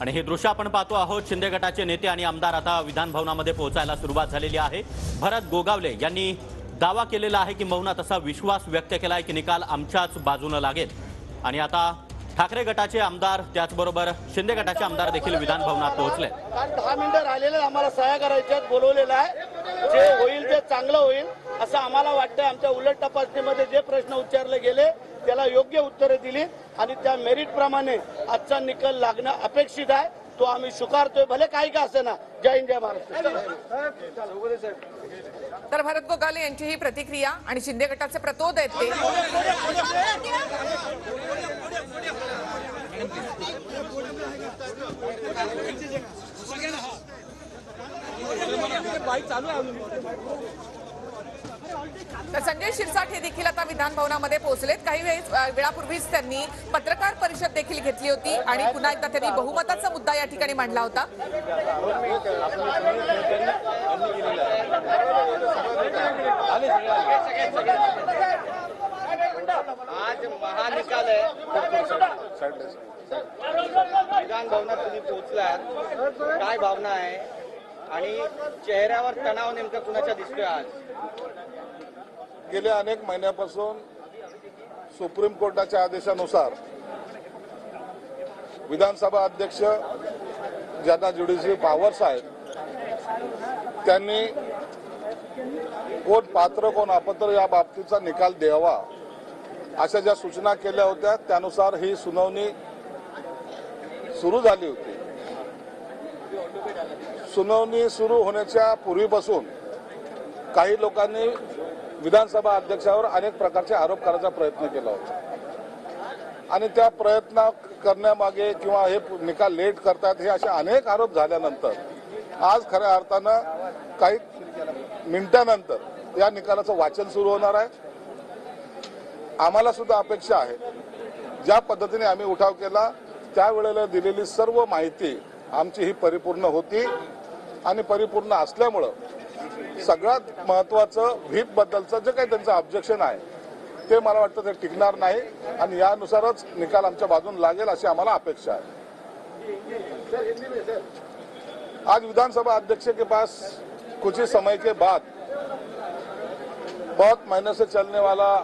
आणि हे दृश्य आपण पाहतो आहोत। शिंदे गटाचे नेते आणि आमदार आता विधान भवनामध्ये पोहोचायला सुरुवात झालेली आहे। भरत गोगावले यांनी दावा केलेला आहे की मौनात असा विश्वास व्यक्त केला आहे की निकाल आमच्याच बाजूने लागेल। आणि आता ठाकरे गटाचे आमदार त्याचबरोबर शिंदे गटाचे आमदार देखील विधान भवनात पोहोचले। 10 मिनिटं राहिलेले आम्हाला सह्या करायच्यात, बोलवलेलं आहे। जे होईल ते चांगलं होईल असं आम्हाला वाटतं। आमच्या उलट तपासणीमध्ये जे प्रश्न उच्चारले गेले त्याला योग्य उत्तरे दिली आणि त्या मेरिट प्रमाणे आजचा निकाल लागणं अपेक्षित आहे। तो आम्ही स्वीकारतोय, भले काही का असेना। जय हिंद, जय महाराष्ट्र। तर भरत गोगावले यांची ही प्रतिक्रिया आणि शिंदे गटाचे प्रतोद आहेत ते। तर संजय शिरसाट हे देखील आता विधान भवनामध्ये पोहोचलेत। काही वेळापूर्वीच त्यांनी पत्रकार परिषद देखील घेतली होती आणि पुन्हा एकदा त्यांनी बहुमताचा मुद्दा या ठिकाणी मांडला होता। आज महानिकाल आहे। विधान भवनात तुम्ही पोहोचलात, काय भावना आहे आणि चेहऱ्यावर तणाव नेमका कुणाचा दिसतोय? आज गेल्या अनेक महिन्यापासून सुप्रीम कोर्टाच्या आदेशानुसार विधानसभा अध्यक्ष ज्यांना ज्युडिशियल पॉवर्स आहेत त्यांनी कोण पात्र कोण अपात्र या बाबतीचा निकाल द्यावा अशा ज्या सूचना केल्या होत्या त्यानुसार ही सुनावणी सुरू झाली होती। सुनावणी सुरू होण्याच्या पूर्वीपासून काही लोकांनी विधानसभा अध्यक्षावर अनेक प्रकारचे आरोप करायचा प्रयत्न केला होता आणि त्या प्रयत्न करण्यामागे किंवा हे निकाल लेट करतात हे असे अनेक आरोप झाल्यानंतर आज खऱ्या अर्थानं काही मिनिटांनंतर या निकालाचं वाचन सुरू होणार आहे। आम्हाला सुद्धा अपेक्षा आहे ज्या पद्धतीने आम्ही उठाव केला त्यावेळेला दिलेली सर्व माहिती आमची ही परिपूर्ण होती आणि परिपूर्ण असल्यामुळं सगळ्यात महत्त्वाचं व्हीप बद्दलचं जे काही त्यांचं ऑब्जेक्शन आहे ते मला वाटतं ते टिकणार नाही आणि यानुसारच निकाल आमच्या बाजून लागेल अशी आम्हाला अपेक्षा है। आज विधानसभा अध्यक्ष के पास कुछ ही समय के बाद बहुत महीने से चलने वाला